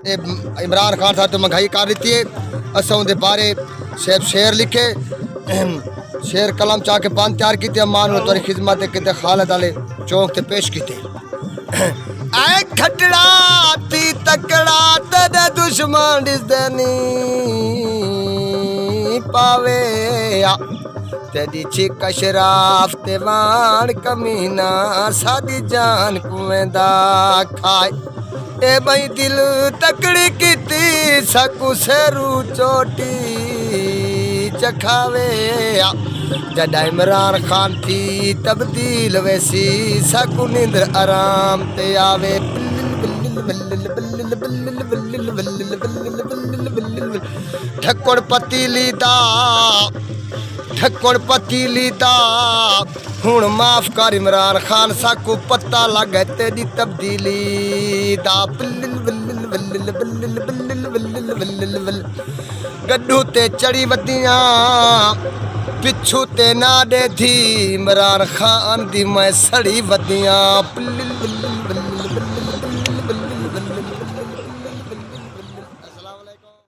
इमरान खान साहब तो महंगाई कर दी है। असा उनके बारे शेर शेर लिखे, शेर कलम चाह के बंद तैयार किए, मान तुरी खिदमत किते खालद आले चौंक ते पेश किए। ऐ खटड़ा ती तकड़ा तेरे दुश्मन डिसदनी पावे, तेरी छिक शराफ ते वाण कमीना सादी जान कुएंदा खाए। ए बई दिल तकड़ी कीती सकू सेरू चोटी चखावे, जड़ा इमरान खान थी तब्दील वैसी सकू नींद आराम ते आवे। ढक्कड़ पतीली दा ढक्कड़ पतीली दा हुण माफ कर इमरान खान, साकू पता लग तेरी तब्दीली दा। गड्डू ते चढ़ी वदियां पिछू ते ना दे थी, इमरान खान दी मैं सड़ी वदियां।